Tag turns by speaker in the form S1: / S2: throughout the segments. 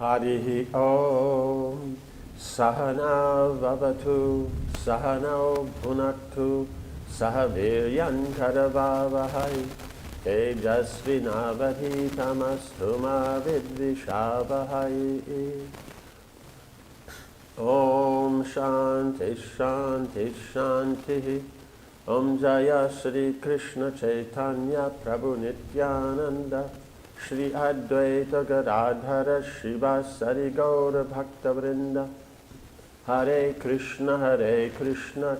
S1: Harihi Om Sahana Vavatu Sahano Bhunaktu Sahaviryan Karavavahai Tejasvinavadhi Tamastuma Vidvishavahai. Om Shanti Shanti Shanti. Om Jaya Shri Krishna Chaitanya Prabhu Nityananda Shri Advaita Gadadhara Shivasari Gaura Bhakta Vrinda. Hare Krishna Krishna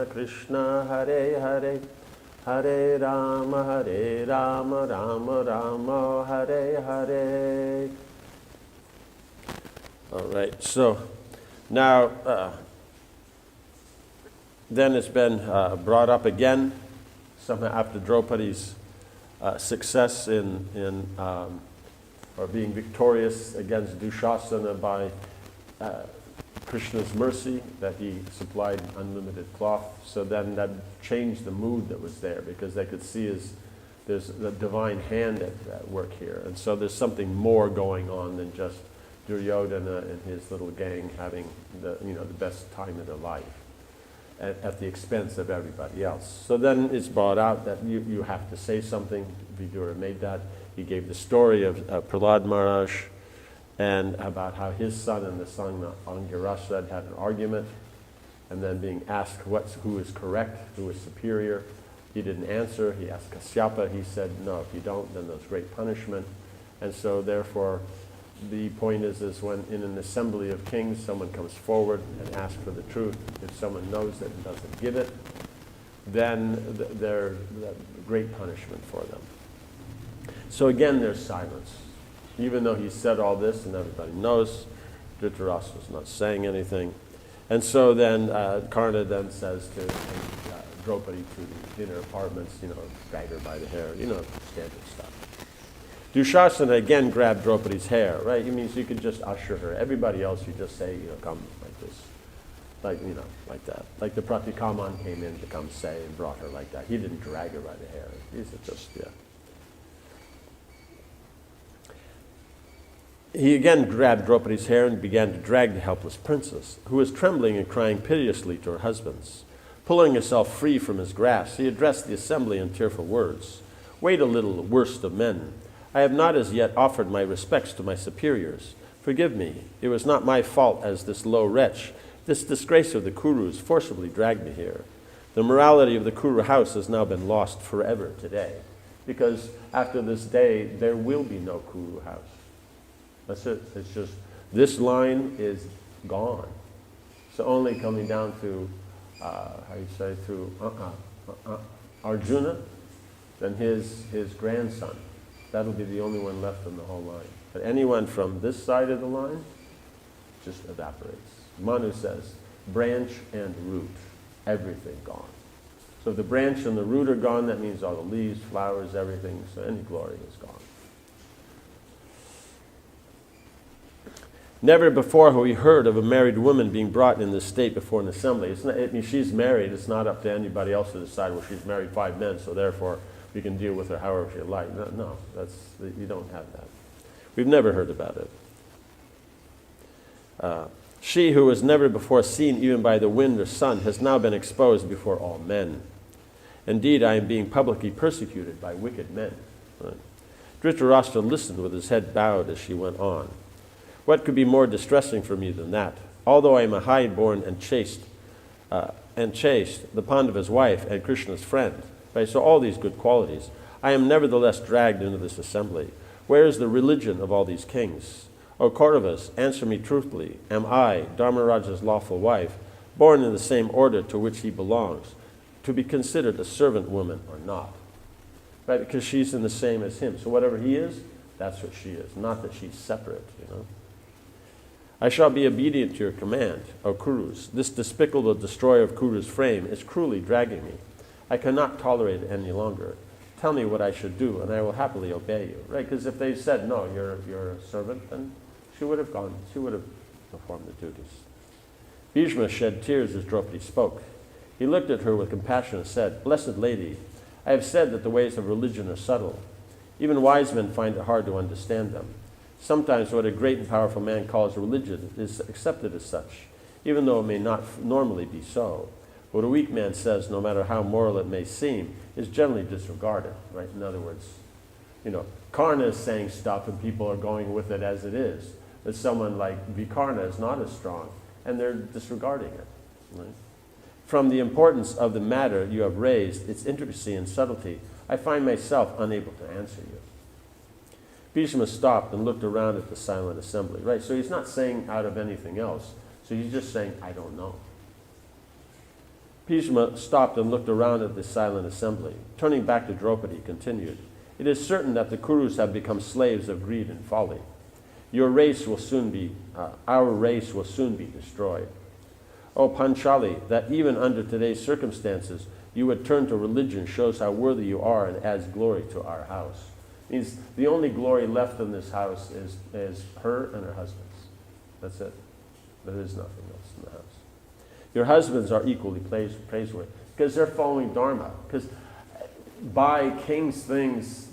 S1: Krishna Hare Hare, Hare Rama Rama Rama Hare Hare. All right, so now then it's been brought up again somehow after Draupadi's success in or being victorious against Dushasana by Krishna's mercy, that he supplied unlimited cloth. So then that changed the mood that was there, because they could see there's the divine hand at work here. And so there's something more going on than just Duryodhana and his little gang having the best time of their life at the expense of everybody else. So then it's brought out that you have to say something. Vidura made that. He gave the story of Prahlad Maharaj, and about how his son and the son of Angirasa had an argument, and then being asked who is correct, who is superior. He didn't answer. He asked Kasyapa. He said, no, if you don't, then there's great punishment. And so therefore, the point is when in an assembly of kings, someone comes forward and asks for the truth. If someone knows it and doesn't give it, then there's great punishment for them. So again, there's silence. Even though he said all this and everybody knows, Dhritarashtra was not saying anything. And so then Karna then says to Draupadi to the inner apartments, drag her by the hair, standard stuff. Dushasana again grabbed Draupadi's hair, right? It means you could just usher her. Everybody else, you just say, come like this. Like that. Like the Pratikaman came in to come say and brought her like that. He didn't drag her by the hair. He said just, He again grabbed Draupadi's hair and began to drag the helpless princess, who was trembling and crying piteously to her husbands. Pulling herself free from his grasp, he addressed the assembly in tearful words. Wait a little, worst of men. I have not as yet offered my respects to my superiors. Forgive me. It was not my fault as this low wretch, this disgrace of the Kurus, forcibly dragged me here. The morality of the Kuru house has now been lost forever today, because after this day, there will be no Kuru house. That's it. It's just, this line is gone. So only coming down to, Arjuna, then his grandson. That'll be the only one left in the whole line. But anyone from this side of the line just evaporates. Manu says, branch and root, everything gone. So if the branch and the root are gone, that means all the leaves, flowers, everything, so any glory is gone. Never before have we heard of a married woman being brought in this state before an assembly. She's married. It's not up to anybody else to decide, well, she's married 5 men, so therefore we can deal with her however she like. No, you don't have that. We've never heard about it. She who was never before seen even by the wind or sun has now been exposed before all men. Indeed, I am being publicly persecuted by wicked men. Right. Dhritarashtra listened with his head bowed as she went on. What could be more distressing for me than that? Although I am a high-born and chaste, the Pandava's wife and Krishna's friend, right? So all these good qualities, I am nevertheless dragged into this assembly. Where is the religion of all these kings? O Kauravas, answer me truthfully. Am I, Dharmaraja's lawful wife, born in the same order to which he belongs, to be considered a servant woman or not? Right? Because she's in the same as him. So whatever he is, that's what she is. Not that she's separate, I shall be obedient to your command, O Kurus. This despicable destroyer of Kuru's frame is cruelly dragging me. I cannot tolerate it any longer. Tell me what I should do, and I will happily obey you. Right? Because if they said, no, you're a servant, then she would have gone. She would have performed the duties. Bhishma shed tears as Draupadi spoke. He looked at her with compassion and said, Blessed lady, I have said that the ways of religion are subtle. Even wise men find it hard to understand them. Sometimes what a great and powerful man calls religion is accepted as such, even though it may not normally be so. What a weak man says, no matter how moral it may seem, is generally disregarded, right? In other words, Karna is saying stuff and people are going with it as it is. But someone like Vikarna is not as strong, and they're disregarding it, right? From the importance of the matter you have raised, its intricacy and subtlety, I find myself unable to answer you. Bhishma stopped and looked around at the silent assembly. Right, so he's not saying out of anything else. So he's just saying, I don't know. Bhishma stopped and looked around at the silent assembly. Turning back to Draupadi, he continued, it is certain that the Kurus have become slaves of greed and folly. Our race will soon be destroyed. O Panchali, that even under today's circumstances, you would turn to religion shows how worthy you are and adds glory to our house. Means the only glory left in this house is her and her husband's. That's it. There is nothing else in the house. Your husbands are equally praiseworthy because they're following Dharma. Because by king's things,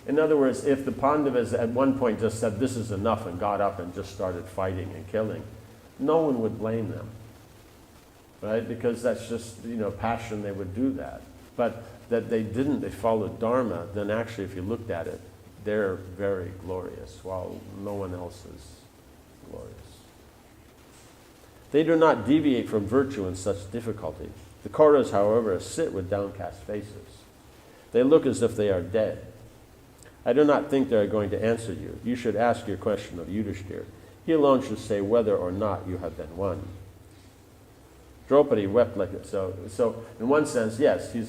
S1: in other words, if the Pandavas at one point just said this is enough and got up and just started fighting and killing, no one would blame them, right? Because that's just, passion, they would do that. But that they didn't, they followed Dharma, then actually if you looked at it, they're very glorious, while no one else is glorious. They do not deviate from virtue in such difficulty. The Kauravas, however, sit with downcast faces. They look as if they are dead. I do not think they are going to answer you. You should ask your question of Yudhishthira. He alone should say whether or not you have been won. Draupadi wept like it. So in one sense, yes, he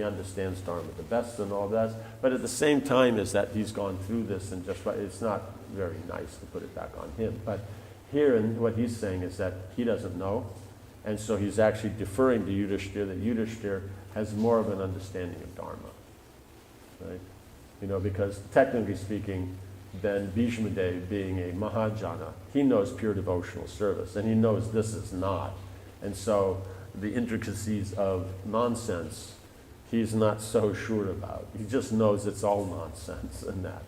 S1: understands Dharma the best and all that, but at the same time is that he's gone through this and it's not very nice to put it back on him. But here, and what he's saying is that he doesn't know, and so he's actually deferring to Yudhishthira, that Yudhishthira has more of an understanding of Dharma, right? Because technically speaking, then Bhishma Dev, being a Mahajana, he knows pure devotional service, and he knows this is not. And so the intricacies of nonsense, he's not so sure about. He just knows it's all nonsense and that,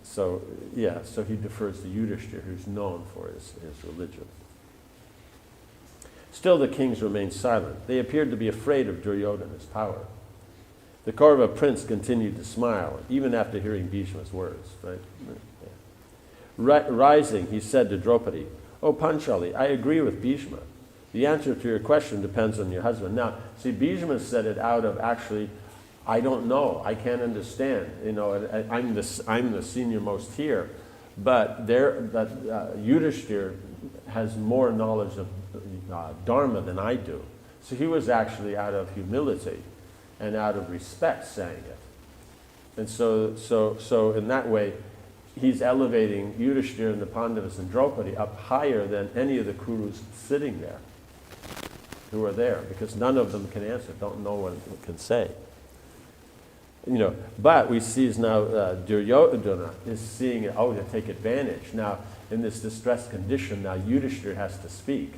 S1: so he defers to Yudhishthira, who's known for his religion. Still the kings remained silent. They appeared to be afraid of Duryodhana's power. The Kaurava prince continued to smile, even after hearing Bhishma's words. Right? Rising, he said to Draupadi, O Panchali, I agree with Bhishma. The answer to your question depends on your husband. Now, see, Bhishma said it out of actually, I don't know, I can't understand. I'm the senior most here, but Yudhishthira has more knowledge of Dharma than I do. So he was actually out of humility and out of respect saying it. And so in that way, he's elevating Yudhishthira and the Pandavas and Draupadi up higher than any of the Kurus sitting there who are there, because none of them can answer, don't know what it can say. But we see now Duryodhana is seeing it, to take advantage. Now, in this distressed condition, now Yudhishthira has to speak.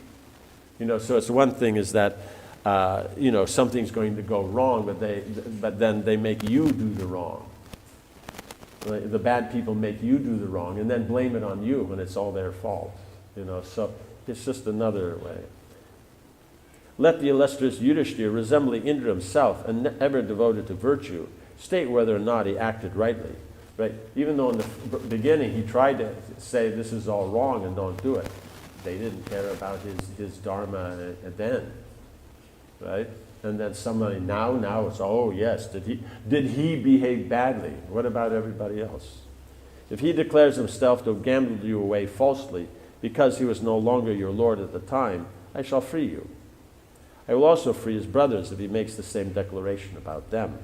S1: So it's one thing is that, something's going to go wrong, but then they make you do the wrong. The bad people make you do the wrong and then blame it on you when it's all their fault. So it's just another way. Let the illustrious Yudhishthira, resembling Indra himself and ever devoted to virtue, state whether or not he acted rightly. Right? Even though in the beginning he tried to say this is all wrong and don't do it. They didn't care about his dharma then. Right? And then somebody now it's, yes, did he behave badly? What about everybody else? If he declares himself to have gambled you away falsely because he was no longer your lord at the time, I shall free you. I will also free his brothers if he makes the same declaration about them.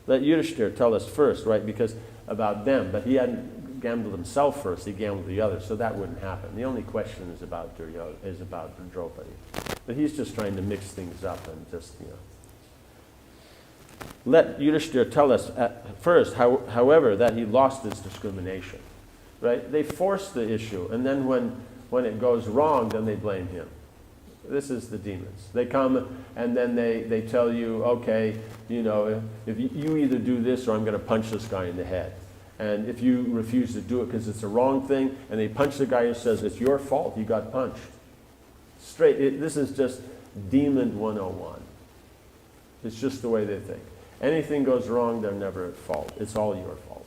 S1: Let Yudhishthira tell us first, right, because about them, but he hadn't gambled himself first, he gambled the others, so that wouldn't happen. The only question is about Draupadi. But he's just trying to mix things up and just, Let Yudhishthira tell us at first, however, that he lost his discrimination. Right? They force the issue, and then when it goes wrong, then they blame him. This is the demons. They come and then they tell you, okay, if you either do this or I'm going to punch this guy in the head. And if you refuse to do it because it's a wrong thing, and they punch the guy who says, it's your fault, you got punched. This is just demon 101. It's just the way they think. Anything goes wrong, they're never at fault. It's all your fault.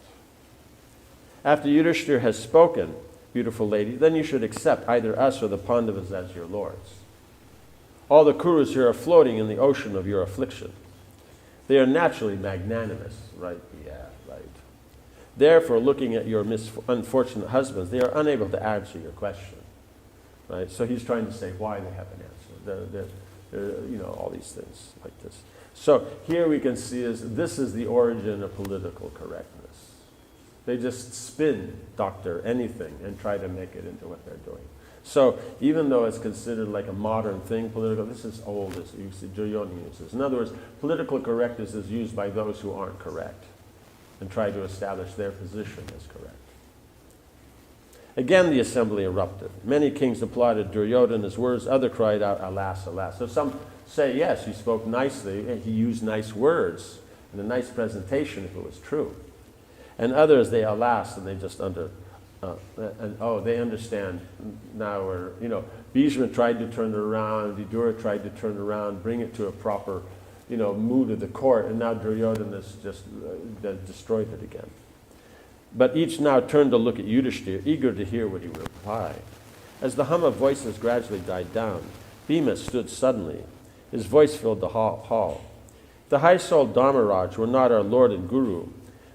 S1: After Yudhishthira has spoken, beautiful lady, then you should accept either us or the Pandavas as your lords. All the Kurus here are floating in the ocean of your affliction. They are naturally magnanimous, right? Yeah, right. Therefore, looking at your unfortunate husbands, they are unable to answer your question, right? So he's trying to say why they haven't answered. They're all these things like this. So here we can see this is the origin of political correctness. They just spin doctor anything and try to make it into what they're doing. So even though it's considered like a modern thing, this is old, as Duryodhana uses. In other words, political correctness is used by those who aren't correct and try to establish their position as correct. Again, the assembly erupted. Many kings applauded Duryodhana's words. Others cried out, alas, alas. So some say, yes, he spoke nicely. He used nice words and a nice presentation if it was true. And others, they alas, and they just they understand now. Or Bhishma tried to turn it around. Vidura tried to turn it around, bring it to a proper, mood of the court. And now Duryodhana has just destroyed it again. But each now turned to look at Yudhishthira, eager to hear what he would reply. As the hum of voices gradually died down, Bhima stood suddenly. His voice filled the hall. If the high-souled Dharmaraj were not our Lord and Guru,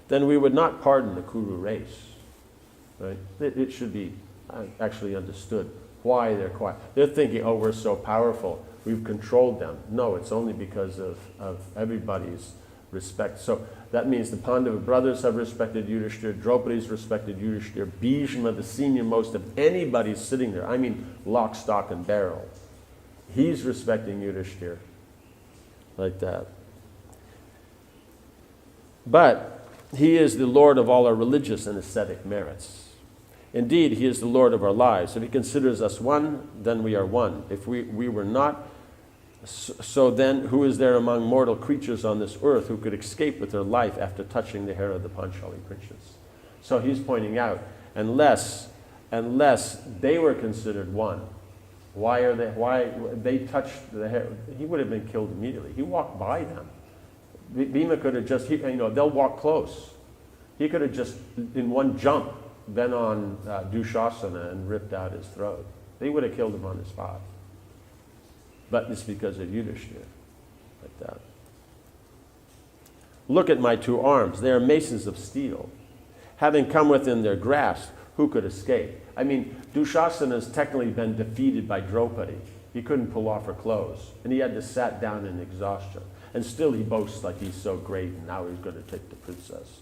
S1: then we would not pardon the Kuru race. Right? It should be actually understood why they're quiet. They're thinking, oh, we're so powerful, we've controlled them. No, it's only because of everybody's respect. So that means the Pandava brothers have respected Yudhishthira, Draupadi's respected Yudhishthira, Bhishma, the senior most of anybody sitting there, I mean lock, stock, and barrel. He's respecting Yudhishthira like that. But he is the Lord of all our religious and ascetic merits. Indeed, he is the Lord of our lives. If he considers us one, then we are one. If we were not, so then who is there among mortal creatures on this earth who could escape with their life after touching the hair of the Panchali princes? So he's pointing out, unless they were considered one, why they touched the hair, he would have been killed immediately. He walked by them. Bhima could have just, they'll walk close. He could have just, in one jump, been on Dushasana and ripped out his throat. They would have killed him on the spot. But it's because of Yudhishthira, like that. Look at my two arms. They are masons of steel. Having come within their grasp, who could escape? I mean, Dushasana has technically been defeated by Draupadi. He couldn't pull off her clothes, and he had to sat down in exhaustion. And still he boasts like he's so great, and now he's going to take the princess.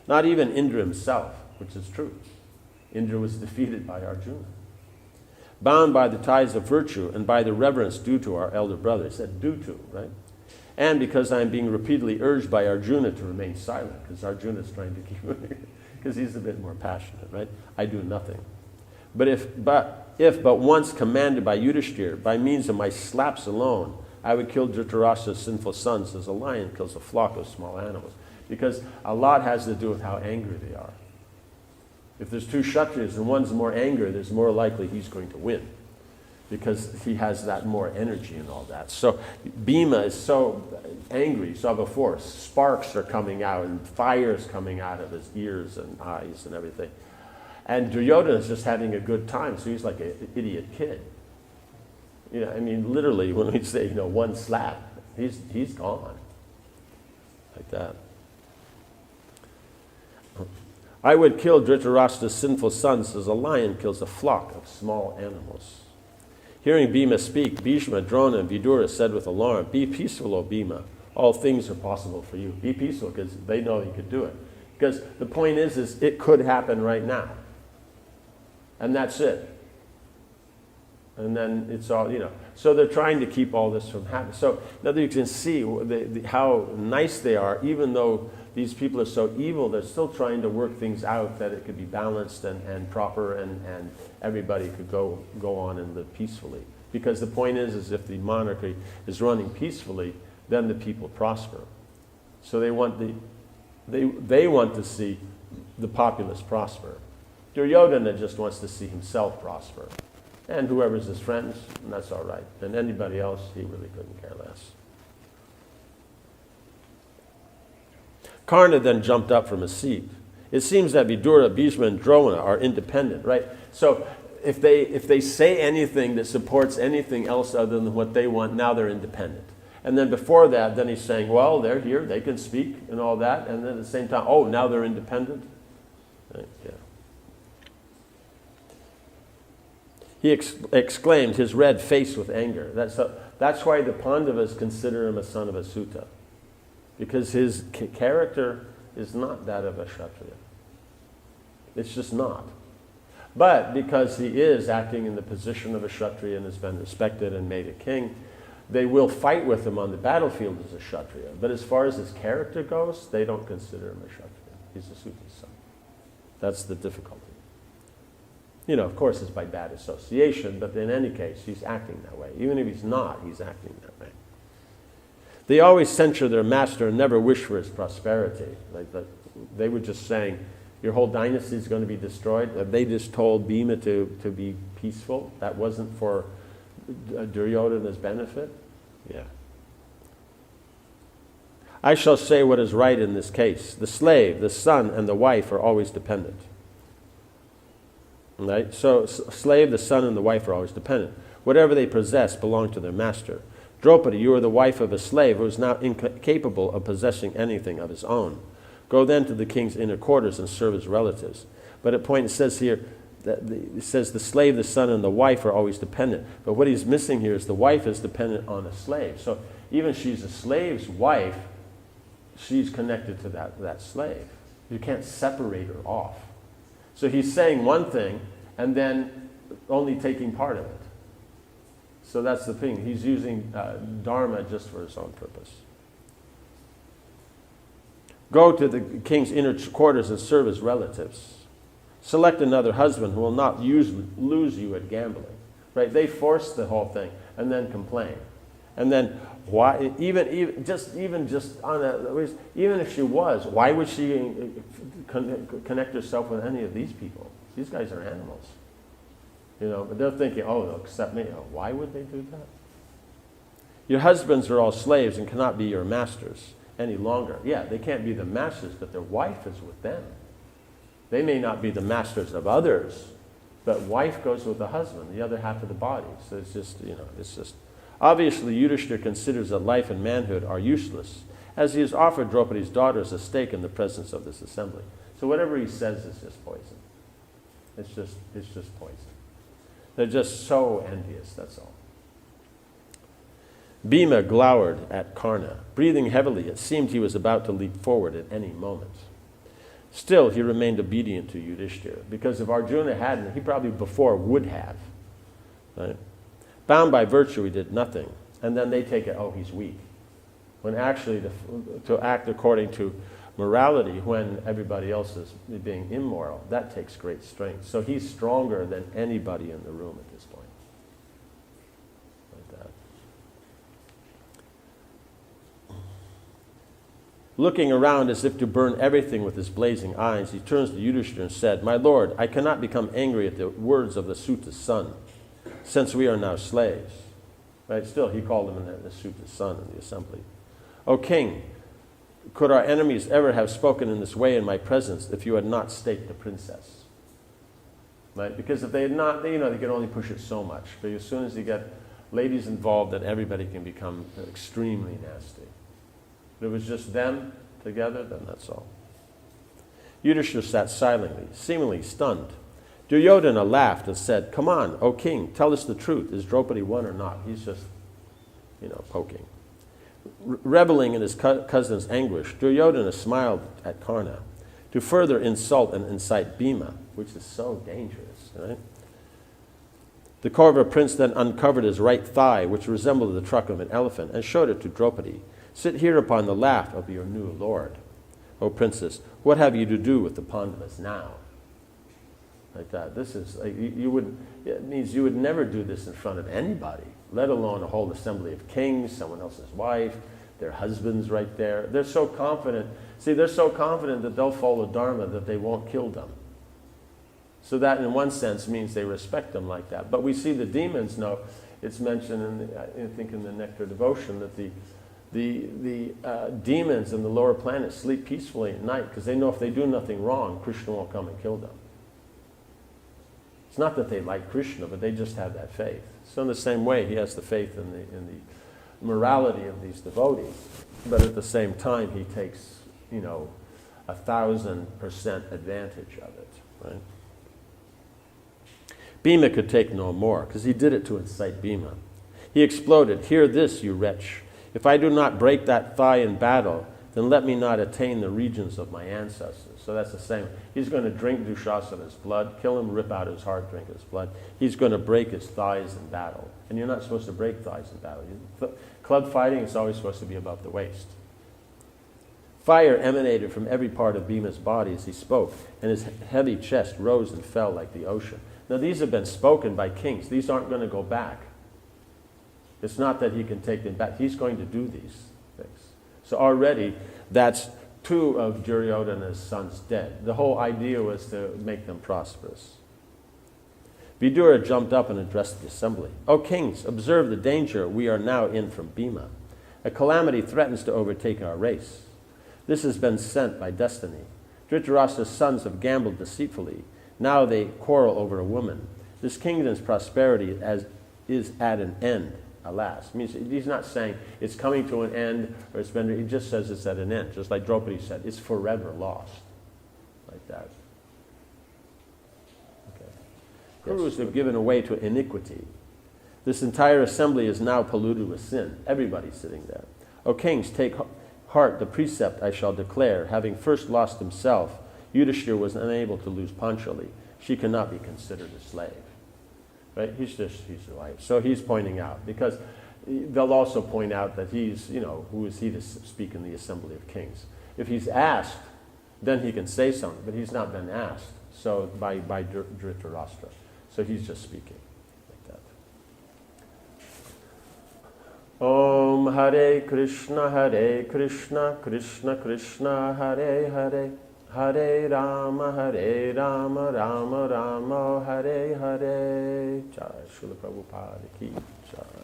S1: Not even Indra himself, which is true. Indra was defeated by Arjuna. Bound by the ties of virtue and by the reverence due to our elder brother. He said due to, right? And because I'm being repeatedly urged by Arjuna to remain silent, because Arjuna's trying to keep because he's a bit more passionate, right? I do nothing. But if but once commanded by Yudhishthira, by means of my slaps alone, I would kill Dhritarashtra's sinful sons as a lion kills a flock of small animals. Because a lot has to do with how angry they are. If there's two Kshatriyas and one's more angry, there's more likely he's going to win. Because he has that more energy and all that. So Bhima is so angry, so before, sparks are coming out and fire's coming out of his ears and eyes and everything. And Duryodhana is just having a good time, so he's like an idiot kid. I mean, literally, when we say, one slap, he's gone. Like that. I would kill Dhritarashtra's sinful sons as a lion kills a flock of small animals. Hearing Bhima speak, Bhishma, Drona, and Vidura said with alarm, be peaceful, O Bhima. All things are possible for you. Be peaceful, because they know he could do it. Because the point is it could happen right now. And that's it. And then it's all, So they're trying to keep all this from happening. So now you can see how nice they are, even though these people are so evil, they're still trying to work things out that it could be balanced and proper and everybody could go on and live peacefully. Because the point is if the monarchy is running peacefully, then the people prosper. So they want They want to see the populace prosper. Duryodhana just wants to see himself prosper. And whoever's his friends, and that's all right. And anybody else, he really couldn't care less. Karna then jumped up from his seat. It seems that Vidura, Bhishma, and Drona are independent, right? So if they say anything that supports anything else other than what they want, now they're independent. And then before that, then he's saying, well, they're here, they can speak and all that. And then at the same time, oh, now they're independent? Right, yeah. He exclaimed, his red face with anger. That's why the Pandavas consider him a son of a Sutta. Because his character is not that of a Kshatriya. It's just not. But because he is acting in the position of a Kshatriya and has been respected and made a king, they will fight with him on the battlefield as a Kshatriya. But as far as his character goes, they don't consider him a Kshatriya. He's a Sutta's son. That's the difficulty. You know, of course, it's by bad association, but in any case, he's acting that way. Even if he's not, he's acting that way. They always censure their master and never wish for his prosperity. They were just saying, your whole dynasty is going to be destroyed. They just told Bhima to be peaceful. That wasn't for Duryodhana's benefit. Yeah. I shall say what is right in this case. The slave, the son, and the wife are always dependent. Right? So, slave, the son, and the wife are always dependent. Whatever they possess belong to their master. Draupadi, you are the wife of a slave who is now incapable of possessing anything of his own. Go then to the king's inner quarters and serve his relatives. But at point it says here, it says the slave, the son, and the wife are always dependent. But what he's missing here is the wife is dependent on a slave. So even if she's a slave's wife, she's connected to that slave. You can't separate her off. So he's saying one thing and then only taking part of it. So that's the thing. He's using dharma just for his own purpose. Go to the king's inner quarters and serve his relatives. Select another husband who will not lose you at gambling. Right? They force the whole thing and then complain. And then why? Even if she was, why would she connect herself with any of these people? These guys are animals. You know, but they're thinking, oh, they'll accept me. Oh, why would they do that? Your husbands are all slaves and cannot be your masters any longer. Yeah, they can't be the masters, but their wife is with them. They may not be the masters of others, but wife goes with the husband, the other half of the body. So it's just, it's just... Obviously, Yudhishthira considers that life and manhood are useless, as he has offered Draupadi's daughters a stake in the presence of this assembly. So whatever he says is just poison. It's just poison. They're just so envious, that's all. Bhima glowered at Karna. Breathing heavily, it seemed he was about to leap forward at any moment. Still, he remained obedient to Yudhishthira, because if Arjuna hadn't, he probably before would have. Right? Bound by virtue, he did nothing. And then they take it, oh, he's weak. When actually, to act according to morality when everybody else is being immoral, that takes great strength. So he's stronger than anybody in the room at this point. Like that. Looking around as if to burn everything with his blazing eyes, he turns to Yudhishthira and said, "My lord, I cannot become angry at the words of the Sutta's son, since we are now slaves." Right? Still, he called him the Sutta's son in the assembly. "O king, could our enemies ever have spoken in this way in my presence if you had not staked the princess?" Right? Because if they had not, they could only push it so much. But as soon as you get ladies involved, then everybody can become extremely nasty. If it was just them together, then that's all. Yudhishthira sat silently, seemingly stunned. Duryodhana laughed and said, "Come on, O king, tell us the truth. Is Draupadi one or not?" He's just, poking. Reveling in his cousin's anguish, Duryodhana smiled at Karna to further insult and incite Bhima, which is so dangerous, right? The Kaurava prince then uncovered his right thigh, which resembled the trunk of an elephant, and showed it to Draupadi. "Sit here upon the lap of your new lord. O princess, what have you to do with the Pandavas now?" Like that. This is, it means you would never do this in front of anybody, let alone a whole assembly of kings, someone else's wife. their husbands right there. They're so confident. See, they're so confident that they'll follow Dharma that they won't kill them. So that, in one sense, means they respect them like that. But we see the demons know. It's mentioned, I think, in the Nectar Devotion that the demons in the lower planets sleep peacefully at night because they know if they do nothing wrong, Krishna won't come and kill them. It's not that they like Krishna, but they just have that faith. So in the same way, he has the faith in the morality of these devotees, but at the same time, he takes, 1,000% advantage of it, right? Bhima could take no more, because he did it to incite Bhima. He exploded, "Hear this, you wretch. If I do not break that thigh in battle, then let me not attain the regions of my ancestors." So that's the same. He's going to drink Dushasana's blood, kill him, rip out his heart, drink his blood. He's going to break his thighs in battle. And you're not supposed to break thighs in battle. Club fighting is always supposed to be above the waist. Fire emanated from every part of Bhima's body as he spoke, and his heavy chest rose and fell like the ocean. Now these have been spoken by kings. These aren't going to go back. It's not that he can take them back. He's going to do these things. So already, that's 2 of Duryodhana's sons dead. The whole idea was to make them prosperous. Vidura jumped up and addressed the assembly. "O kings, observe the danger we are now in from Bhima. A calamity threatens to overtake our race. This has been sent by destiny. Dhritarashtra's sons have gambled deceitfully. Now they quarrel over a woman. This kingdom's prosperity is at an end, alas." Means he's not saying it's coming to an end or it's been, he just says it's at an end. Just like Draupadi said, it's forever lost. Like that. Okay. Kurus have given away to iniquity. This entire assembly is now polluted with sin. Everybody's sitting there. "O kings, take heart the precept I shall declare. Having first lost himself, Yudhishthira was unable to lose Panchali. She cannot be considered a slave." Right? He's a wife. So he's pointing out, because they'll also point out that he's, who is he to speak in the assembly of kings? If he's asked, then he can say something, but he's not been asked. So by Dhritarashtra. So he's just speaking like that. Om Hare Krishna, Krishna Krishna, Hare Hare. Hare Rama, Rama Rama, Hare Hare. Jai Srila Prabhupada ki Jai.